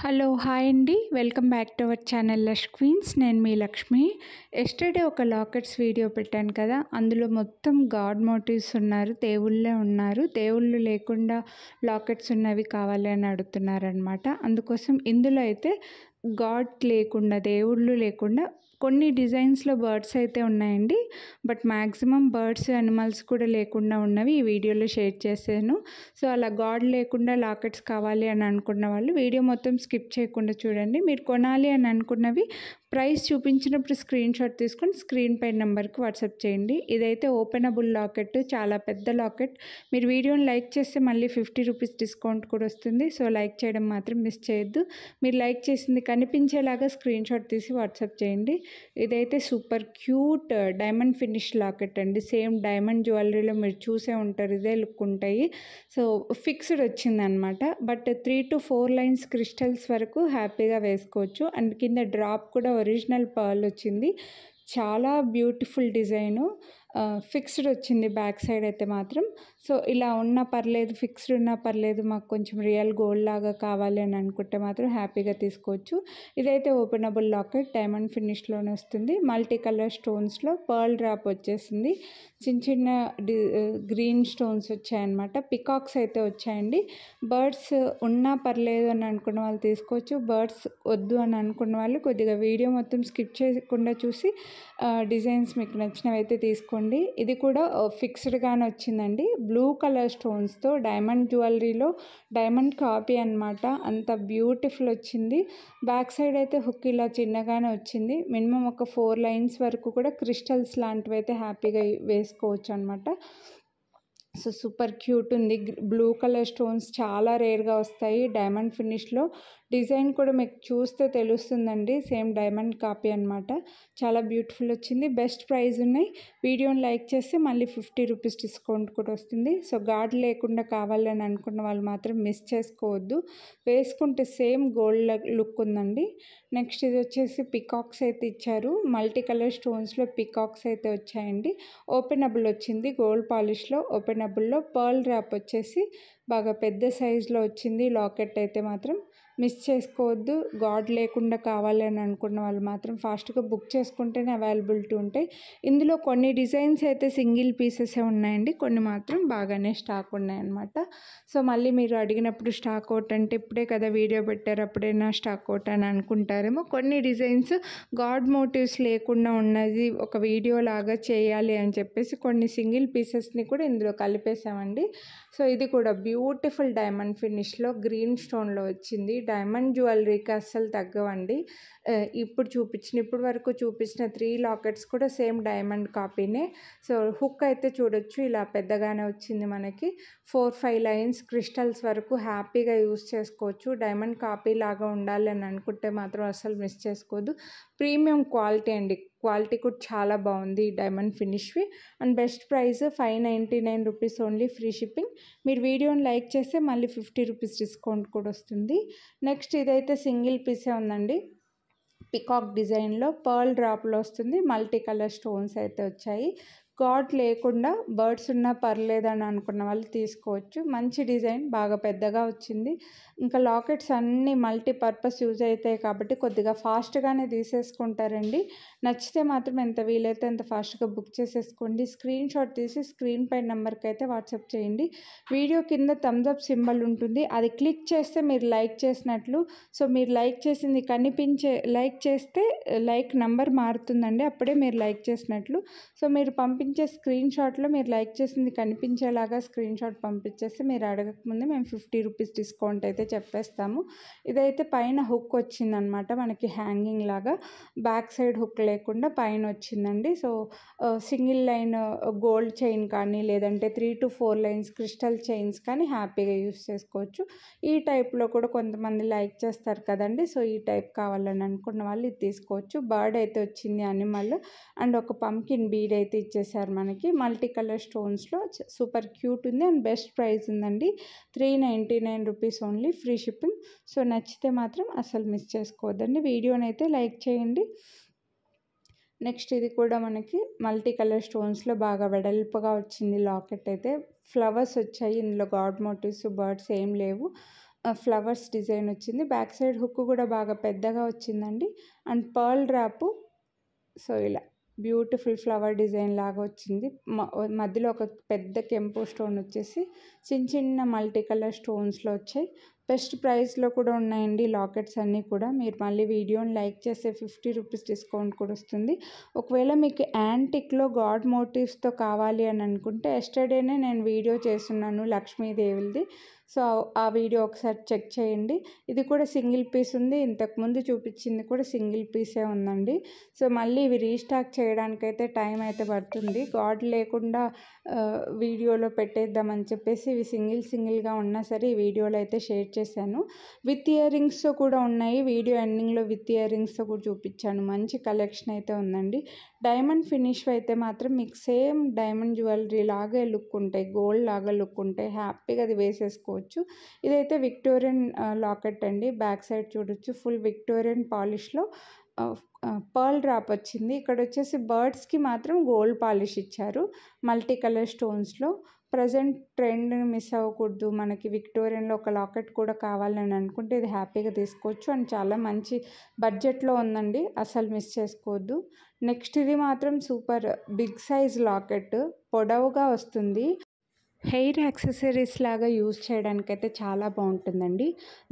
Hello hi అండి, welcome back to our channel lush queens. నేను మీ లక్ష్మి. ఎస్టర్డే ఒక లాకెట్స్ వీడియో పెట్టాను కదా, అందులో మొత్తం గాడ్ మోటివ్స్ ఉన్నారు, దేవుళ్ళే ఉన్నారు. దేవుళ్ళు లేకుండా లాకెట్స్ ఉన్నవి కావాలి అని అడుగుతున్నారనమాట. అందుకోసం ఇందులో అయితే గాడ్ లేకుండా, దేవుళ్ళు లేకుండా కొన్ని డిజైన్స్లో బర్డ్స్ అయితే ఉన్నాయండి. బట్ మ్యాక్సిమం బర్డ్స్ అనిమల్స్ కూడా లేకుండా ఉన్నవి ఈ వీడియోలో షేర్ చేశాను. సో అలా గాడ్ లేకుండా లాకెట్స్ కావాలి అని అనుకున్న వాళ్ళు వీడియో మొత్తం స్కిప్ చేయకుండా చూడండి. మీరు కొనాలి అని అనుకున్నవి ప్రైస్ చూపించినప్పుడు స్క్రీన్ షాట్ తీసుకొని స్క్రీన్ పై నెంబర్కి వాట్సాప్ చేయండి. ఇదైతే ఓపెనబుల్ లాకెట్, చాలా పెద్ద లాకెట్. మీరు వీడియోని లైక్ చేస్తే మళ్ళీ 50 రూపీస్ డిస్కౌంట్ కూడా వస్తుంది. సో లైక్ చేయడం మాత్రం మిస్ చేయొద్దు. మీరు లైక్ చేసింది కనిపించేలాగా స్క్రీన్ షాట్ తీసి వాట్సాప్ చేయండి. ఇదైతే super cute diamond finish locket అండి. సేమ్ డైమండ్ జ్యువెలరీలో మీరు చూసే ఉంటారు, ఇదే లుక్ ఉంటాయి. సో ఫిక్స్డ్ వచ్చిందనమాట. బట్ 3 to 4 లైన్స్ క్రిస్టల్స్ వరకు హ్యాపీగా వేసుకోవచ్చు. అండ్ కింద డ్రాప్ కూడా ఒరిజినల్ పర్ల్ వచ్చింది. చాలా బ్యూటిఫుల్ డిజైను. ఫిక్స్డ్ వచ్చింది బ్యాక్ సైడ్ అయితే మాత్రం. సో ఇలా ఉన్నా పర్లేదు, ఫిక్స్డ్ ఉన్నా పర్లేదు, మాకు కొంచెం రియల్ గోల్డ్ లాగా కావాలి అని అనుకుంటే మాత్రం హ్యాపీగా తీసుకోవచ్చు. ఇదైతే ఓపెనబుల్ లాకెట్, డైమండ్ ఫినిష్లోనే వస్తుంది. మల్టీ కలర్ స్టోన్స్లో పర్ల్ డ్రాప్ వచ్చేసింది. చిన్న చిన్న గ్రీన్ స్టోన్స్ వచ్చాయన్నమాట. పికాక్స్ అయితే వచ్చాయండి. బర్డ్స్ ఉన్నా పర్లేదు అని అనుకున్న వాళ్ళు తీసుకోవచ్చు. బర్డ్స్ వద్దు అని అనుకున్న వాళ్ళు కొద్దిగా వీడియో మొత్తం స్కిప్ చేయకుండా చూసి డిజైన్స్ మీకు నచ్చినవి అయితే తీసుకోండి. ఇది కూడా ఫిక్స్డ్గానే వచ్చిందండి. బ్లూ కలర్ స్టోన్స్తో డైమండ్ జ్యువెలరీలో డైమండ్ కాపీ అనమాట. అంత బ్యూటిఫుల్ వచ్చింది. బ్యాక్ సైడ్ అయితే హుక్ ఇలా చిన్నగానే వచ్చింది. మినిమం ఒక 4 లైన్స్ వరకు కూడా క్రిస్టల్స్ లాంటివి అయితే హ్యాపీగా వేసుకోవచ్చు అనమాట. సో సూపర్ క్యూట్ ఉంది. బ్లూ కలర్ స్టోన్స్ చాలా రేర్గా వస్తాయి డైమండ్ ఫినిష్లో. డిజైన్ కూడా మీకు చూస్తే తెలుస్తుందండి, సేమ్ డైమండ్ కాపీ అనమాట. చాలా బ్యూటిఫుల్ వచ్చింది. బెస్ట్ ప్రైస్ ఉన్నాయి. వీడియోని లైక్ చేస్తే మళ్ళీ 50 రూపీస్ డిస్కౌంట్ కూడా వస్తుంది. సో గాడ్ లేకుండా కావాలని అనుకున్న వాళ్ళు మాత్రం మిస్ చేసుకోవద్దు. వేసుకుంటే సేమ్ గోల్డ్ లుక్ ఉందండి. నెక్స్ట్ ఇది వచ్చేసి పికాక్స్ అయితే ఇచ్చారు. మల్టీ కలర్ స్టోన్స్లో పికాక్స్ అయితే వచ్చాయండి. ఓపెనబుల్ వచ్చింది, గోల్డ్ పాలిష్లో ఓపెనబుల్లో. పర్ల్ ర్యాప్ వచ్చేసి బాగా పెద్ద సైజులో వచ్చింది. లాకెట్ అయితే మాత్రం మిస్ చేసుకోవద్దు. గాడ్ లేకుండా కావాలి అని అనుకున్న వాళ్ళు మాత్రం ఫాస్ట్గా బుక్ చేసుకుంటేనే అవైలబిలిటీ ఉంటాయి. ఇందులో కొన్ని డిజైన్స్ అయితే సింగిల్ పీసెసే ఉన్నాయండి, కొన్ని మాత్రం బాగానే స్టాక్ ఉన్నాయన్నమాట. సో మళ్ళీ మీరు అడిగినప్పుడు స్టాక్ అవుట్ అంటే ఇప్పుడే కదా వీడియో పెట్టారు, అప్పుడైనా స్టాక్ అవుట్ అని అనుకుంటారేమో. కొన్ని డిజైన్స్ గాడ్ మోటివ్స్ లేకుండా ఉన్నది ఒక వీడియో లాగా చేయాలి అని చెప్పేసి కొన్ని సింగిల్ పీసెస్ని కూడా ఇందులో కలిపేసామండి. సో ఇది కూడా బ్యూటిఫుల్ డైమండ్ ఫినిష్లో గ్రీన్ స్టోన్లో వచ్చింది. డైమండ్ జ్యువెలరీకి అస్సలు తగ్గవండి. ఇప్పుడు వరకు చూపించిన 3 లాకెట్స్ కూడా సేమ్ డైమండ్ కాపీనే. సో హుక్ అయితే చూడొచ్చు, ఇలా పెద్దగానే వచ్చింది మనకి. 4-5 లైన్స్ క్రిస్టల్స్ వరకు హ్యాపీగా యూస్ చేసుకోవచ్చు. డైమండ్ కాపీ లాగా ఉండాలి అని అనుకుంటే మాత్రం అస్సలు మిస్ చేసుకోవద్దు. ప్రీమియం క్వాలిటీ అండి, క్వాలిటీ కూడా చాలా బాగుంది డైమండ్ ఫినిష్వి. And best price 599 rupees only, free shipping. మీరు వీడియోని లైక్ చేస్తే మళ్ళీ 50 రూపీస్ డిస్కౌంట్ కూడా వస్తుంది. నెక్స్ట్ ఇదైతే సింగిల్ పీసే ఉందండి. పికాక్ డిజైన్లో పర్ల్ డ్రాప్లో వస్తుంది. మల్టీ కలర్ స్టోన్స్ అయితే వచ్చాయి. గాడ్ లేకుండా బర్డ్స్ ఉన్నా పర్లేదు అని అనుకున్న వాళ్ళు తీసుకోవచ్చు. మంచి డిజైన్, బాగా పెద్దగా వచ్చింది. ఇంకా లాకెట్స్ అన్నీ మల్టీపర్పస్ యూజ్ అవుతాయి కాబట్టి కొద్దిగా ఫాస్ట్గానే తీసేసుకుంటారండి. నచ్చితే మాత్రం ఎంత వీలైతే అంత ఫాస్ట్గా బుక్ చేసేసుకోండి. స్క్రీన్ షాట్ తీసి స్క్రీన్ పై నెంబర్కి అయితే వాట్సాప్ చేయండి. వీడియో కింద థమ్స్ అప్ సింబల్ ఉంటుంది, అది క్లిక్ చేస్తే మీరు లైక్ చేసినట్లు. సో మీరు లైక్ చేసింది లైక్ చేస్తే లైక్ నెంబర్ మారుతుందండి, అప్పుడే మీరు లైక్ చేసినట్లు. సో మీరు పంపించే స్క్రీన్ షాట్లో మీరు లైక్ చేసింది కనిపించేలాగా స్క్రీన్ షాట్ పంపించేస్తే మీరు అడగకముందే మేము 50 రూపీస్ డిస్కౌంట్ అయితే చెప్పేస్తాము. ఇదైతే పైన హుక్ వచ్చిందనమాట మనకి, హ్యాంగింగ్ లాగా. బ్యాక్ సైడ్ హుక్ లేకుండా పైన వచ్చిందండి. So single line gold chain కానీ లేదంటే 3 to 4 లైన్స్ క్రిస్టల్ చైన్స్ కానీ హ్యాపీగా యూస్ చేసుకోవచ్చు. ఈ టైప్లో కూడా కొంతమంది లైక్ చేస్తారు కదండి. సో ఈ టైప్ కావాలని అనుకున్న వాళ్ళు ఇది తీసుకోవచ్చు. బర్డ్ అయితే వచ్చింది, అనిమల్. అండ్ ఒక పంకిన్ బీడ్ అయితే ఇచ్చేసారు మనకి. మల్టీ కలర్ స్టోన్స్లో సూపర్ క్యూట్ ఉంది. అండ్ బెస్ట్ ప్రైస్ ఉందండి, 399 rupees only, free shipping. So నచ్చితే మాత్రం అసలు మిస్ చేసుకోవద్దండి. వీడియోని అయితే లైక్ చేయండి. నెక్స్ట్ ఇది కూడా మనకి మల్టీ కలర్ స్టోన్స్లో బాగా వెడల్పుగా వచ్చింది లాకెట్ అయితే. ఫ్లవర్స్ వచ్చాయి ఇందులో, గాడ్ మోటివ్స్ బర్డ్స్ ఏం లేవు. ఫ్లవర్స్ డిజైన్ వచ్చింది. బ్యాక్ సైడ్ హుక్ కూడా బాగా పెద్దగా వచ్చిందండి. And pearl drop. సో ఇలా బ్యూటిఫుల్ ఫ్లవర్ డిజైన్ లాగా వచ్చింది. మధ్యలో ఒక పెద్ద కెంపు స్టోన్ వచ్చేసి చిన్న చిన్న మల్టీ కలర్ స్టోన్స్లో వచ్చాయి. బెస్ట్ ప్రైస్లో కూడా ఉన్నాయండి లాకెట్స్ అన్నీ కూడా. మీరు మళ్ళీ వీడియోని లైక్ చేస్తే 50 రూపీస్ డిస్కౌంట్ కూడా వస్తుంది. ఒకవేళ మీకు యాంటిక్లో గాడ్ మోటివ్స్తో కావాలి అని అనుకుంటే ఎస్టర్డేనే నేను వీడియో చేస్తున్నాను లక్ష్మీదేవిది. సో ఆ వీడియో ఒకసారి చెక్ చేయండి. ఇది కూడా సింగిల్ పీస్ ఉంది. ఇంతకుముందు చూపించింది కూడా సింగిల్ పీసే ఉందండి. సో మళ్ళీ ఇవి రీస్టాక్ చేయడానికైతే టైం అయితే పడుతుంది. గాడ్ లేకుండా వీడియోలో పెట్టేద్దామని చెప్పేసి ఇవి సింగిల్గా ఉన్నా సరే ఈ వీడియోలో అయితే షేర్ చేశాను. విత్ ఇయర్ రింగ్స్తో కూడా ఉన్నాయి. వీడియో ఎండింగ్లో విత్ ఇయర్ రింగ్స్తో కూడా చూపించాను. మంచి కలెక్షన్ అయితే ఉందండి. డైమండ్ ఫినిష్ అయితే మాత్రం మీకు సేమ్ డైమండ్ జ్యువెలరీ లాగే లుక్ ఉంటాయి, గోల్డ్ లాగా లుక్ ఉంటాయి. హ్యాపీగా అది వేసేసుకోవచ్చు. ఇదైతే విక్టోరియన్ లాకెట్ అండి. బ్యాక్ సైడ్ చూడొచ్చు ఫుల్ విక్టోరియన్ పాలిష్లో పర్ల్ డ్రాప్ వచ్చింది. ఇక్కడ వచ్చేసి బర్డ్స్కి మాత్రం గోల్డ్ పాలిష్ ఇచ్చారు మల్టీ కలర్ స్టోన్స్లో. ప్రజెంట్ ట్రెండ్ని మిస్ అవ్వకూడదు, మనకి విక్టోరియన్లో ఒక లాకెట్ కూడా కావాలని అనుకుంటే ఇది హ్యాపీగా తీసుకోవచ్చు. అండ్ చాలా మంచి బడ్జెట్లో ఉందండి, అసలు మిస్ చేసుకోవద్దు. నెక్స్ట్ ఇది మాత్రం సూపర్ బిగ్ సైజ్ లాకెట్, పొడవుగా వస్తుంది. హెయిర్ యాక్సెసరీస్ లాగా యూజ్ చేయడానికైతే చాలా బాగుంటుందండి.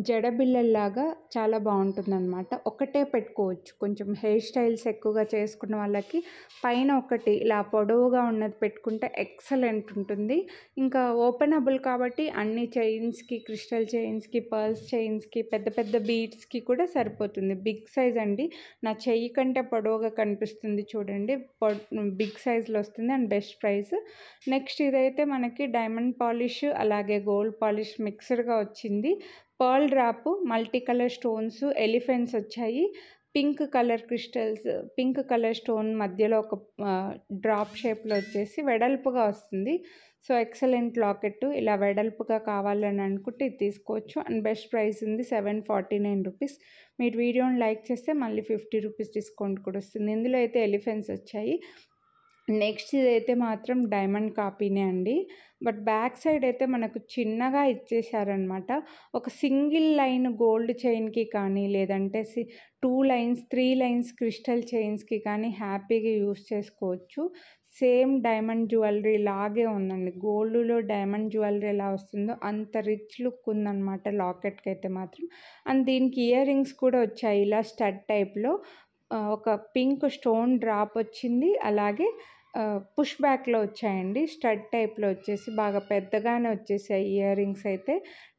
జడబిళ్ళల్లాగా చాలా బాగుంటుందన్నమాట. ఒకటే పెట్టుకోవచ్చు. కొంచెం హెయిర్ స్టైల్స్ ఎక్కువగా చేసుకున్న వాళ్ళకి పైన ఒకటి ఇలా పొడవుగా ఉన్నది పెట్టుకుంటే ఎక్సలెంట్ ఉంటుంది. ఇంకా ఓపెనబుల్ కాబట్టి అన్ని చైన్స్కి, క్రిస్టల్ చైన్స్కి, పర్ల్స్ చైన్స్కి, పెద్ద పెద్ద బీడ్స్కి కూడా సరిపోతుంది. బిగ్ సైజ్ అండి. నా చెయ్యి కంటే పొడవుగా కనిపిస్తుంది చూడండి. బిగ్ సైజ్లో వస్తుంది అండ్ బెస్ట్ ప్రైస్. నెక్స్ట్ ఇదైతే మనకి డైమండ్ పాలిష్ అలాగే గోల్డ్ పాలిష్ మిక్స్డ్గా వచ్చింది. Pearl drop, multi colour stones, elephants వచ్చాయి. Pink colour crystals, pink colour stone మధ్యలో ఒక డ్రాప్ షేప్లో వచ్చేసి వెడల్పుగా వస్తుంది. So excellent locket. ఇలా వెడల్పుగా కావాలని అనుకుంటే ఇది తీసుకోవచ్చు. అండ్ బెస్ట్ ప్రైస్ ఉంది 749 రూపీస్. మీరు వీడియోని లైక్ చేస్తే మళ్ళీ 50 రూపీస్ డిస్కౌంట్ కూడా వస్తుంది. ఇందులో అయితే ఎలిఫెంట్స్ వచ్చాయి. నెక్స్ట్ ఇదైతే మాత్రం డైమండ్ కాపీనే అండి. బట్ బ్యాక్ సైడ్ అయితే మనకు చిన్నగా ఇచ్చేసారనమాట. ఒక సింగిల్ లైన్ గోల్డ్ చైన్కి కానీ లేదంటే 2 లైన్స్ 3 లైన్స్ క్రిస్టల్ చైన్స్కి కానీ హ్యాపీగా యూస్ చేసుకోవచ్చు. సేమ్ డైమండ్ జ్యువెలరీ లాగే ఉందండి. గోల్డ్లో డైమండ్ జ్యువెలరీ ఎలా వస్తుందో అంత రిచ్ లుక్ ఉందన్నమాట లాకెట్కి అయితే మాత్రం. అండ్ దీనికి ఇయర్ రింగ్స్ కూడా వచ్చాయి ఇలా స్టడ్ టైప్లో. ఒక పింక్ స్టోన్ డ్రాప్ వచ్చింది. అలాగే పుష్ బ్యాక్లో వచ్చాయండి. స్టడ్ టైప్లో వచ్చేసి బాగా పెద్దగానే వచ్చేసాయి ఇయర్ రింగ్స్ అయితే.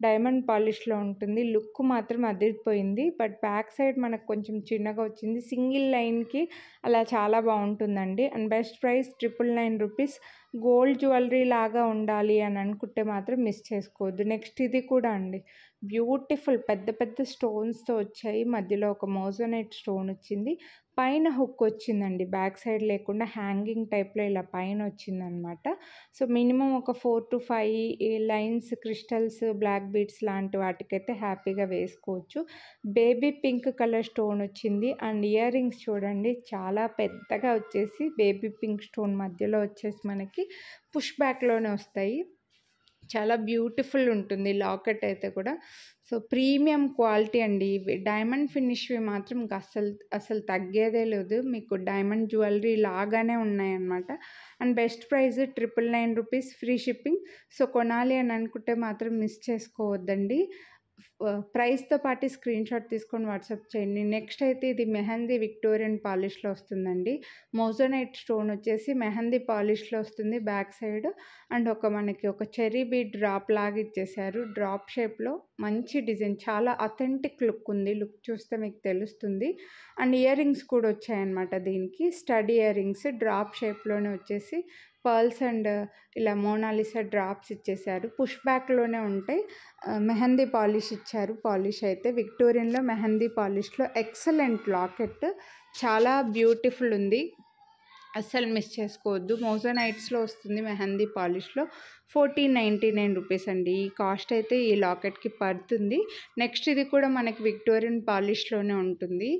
డైమండ్ పాలిష్లో ఉంటుంది. లుక్ మాత్రం అదిరిపోయింది. బట్ బ్యాక్ సైడ్ మనకు కొంచెం చిన్నగా వచ్చింది. సింగిల్ లైన్కి అలా చాలా బాగుంటుందండి. And best price 999 rupees. Gold jewellery లాగా ఉండాలి అని అనుకుంటే మాత్రం మిస్ చేసుకోవద్దు. నెక్స్ట్ ఇది కూడా అండి బ్యూటిఫుల్ పెద్ద పెద్ద స్టోన్స్తో వచ్చాయి. మధ్యలో ఒక మోజోనైట్ స్టోన్ వచ్చింది. పైన హుక్ వచ్చిందండి. బ్యాక్ సైడ్ లేకుండా హ్యాంగింగ్ టైప్లో ఇలా పైన వచ్చిందనమాట. సో మినిమం ఒక 4 to 5 lines crystals, black beads లాంటి వాటికైతే హ్యాపీగా వేసుకోవచ్చు. బేబీ పింక్ కలర్ స్టోన్ వచ్చింది. అండ్ ఇయర్ రింగ్స్ చూడండి చాలా పెద్దగా వచ్చేసి బేబీ పింక్ స్టోన్ మధ్యలో వచ్చేసి మనకి పుష్ బ్యాక్లోనే వస్తాయి. చాలా బ్యూటిఫుల్ ఉంటుంది లాకెట్ అయితే కూడా. సో ప్రీమియం క్వాలిటీ అండి. ఇవి డైమండ్ ఫినిష్వి మాత్రం అసలు తగ్గేదే లేదు. మీకు డైమండ్ జ్యువెలరీ లాగానే ఉన్నాయన్నమాట. And best price 999 rupees, free shipping. So కొనాలి అని అనుకుంటే మాత్రం మిస్ చేసుకోవద్దండి. ప్రైస్తో పాటు స్క్రీన్ షాట్ తీసుకొని వాట్సాప్ చేయండి. నెక్స్ట్ అయితే ఇది మెహందీ విక్టోరియన్ పాలిష్లో వస్తుందండి. మోజోనైట్ స్టోన్ వచ్చేసి మెహందీ పాలిష్లో వస్తుంది బ్యాక్ సైడ్. అండ్ మనకి ఒక చెర్రీ బీడ్ డ్రాప్ లాగా ఇచ్చేసారు. డ్రాప్ షేప్లో మంచి డిజైన్, చాలా అథెంటిక్ లుక్ ఉంది. లుక్ చూస్తే మీకు తెలుస్తుంది. అండ్ ఇయర్ రింగ్స్ కూడా వచ్చాయన్నమాట. దీనికి స్టడ్ ఇయర్ రింగ్స్ డ్రాప్ షేప్లోనే వచ్చేసి పర్ల్స్ అండ్ ఇలా మోనాలిసా డ్రాప్స్ ఇచ్చేసారు. పుష్ బ్యాక్లోనే ఉంటాయి. మెహందీ పాలిష్ ఇచ్చారు. పాలిష్ అయితే విక్టోరియన్లో మెహందీ పాలిష్లో ఎక్సలెంట్ లాకెట్, చాలా బ్యూటిఫుల్ ఉంది. అస్సలు మిస్ చేసుకోవద్దు. మోజోనైట్స్లో వస్తుంది మెహందీ పాలిష్లో. 1499 రూపీస్ అండి. ఈ కాస్ట్ అయితే ఈ లాకెట్కి పడుతుంది. నెక్స్ట్ ఇది కూడా మనకి విక్టోరియన్ పాలిష్లోనే ఉంటుంది.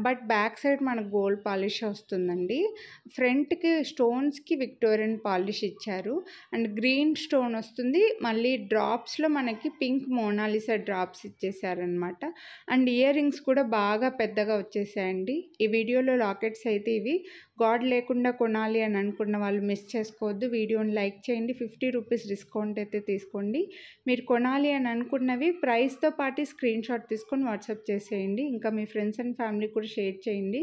బట్ బ్యాక్ సైడ్ మనకు గోల్డ్ పాలిష్ వస్తుందండి. ఫ్రంట్కి స్టోన్స్కి విక్టోరియన్ పాలిష్ ఇచ్చారు అండ్ గ్రీన్ స్టోన్ వస్తుంది. మళ్ళీ డ్రాప్స్లో మనకి పింక్ మోనాలిసా డ్రాప్స్ ఇచ్చేసారనమాట. అండ్ ఇయర్ రింగ్స్ కూడా బాగా పెద్దగా వచ్చేసాయండి. ఈ వీడియోలో లాకెట్స్ అయితే ఇవి. గాడ్ లేకుండా కొనాలి అని అనుకున్న వాళ్ళు మిస్ చేసుకోవద్దు. వీడియోని లైక్ చేయండి. 50 రూపీస్ డిస్కౌంట్ అయితే తీసుకోండి. మీరు కొనాలి అని అనుకున్నవి ప్రైస్తో పాటు స్క్రీన్ షాట్ తీసుకొని వాట్సాప్ చేసేయండి. ఇంకా మీ ఫ్రెండ్స్ అండ్ ఫ్యామిలీ కూడా షేర్ చేయండి.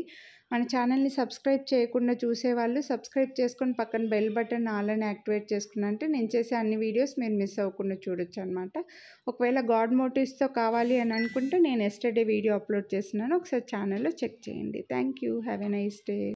మన ఛానల్ని సబ్స్క్రైబ్ చేయకుండా చూసేవాళ్ళు సబ్స్క్రైబ్ చేసుకొని పక్కన బెల్ బటన్ ఆలని యాక్టివేట్ చేసుకున్నంటే నేను చేసే అన్ని వీడియోస్ మీరు మిస్ అవ్వకుండా చూడొచ్చు అనమాట. ఒకవేళ గాడ్ మోటివ్స్తో కావాలి అని అనుకుంటే నేను ఎస్టర్డే వీడియో అప్లోడ్ చేస్తున్నాను. ఒకసారి ఛానల్లో చెక్ చేయండి. Thank you. Have a nice day.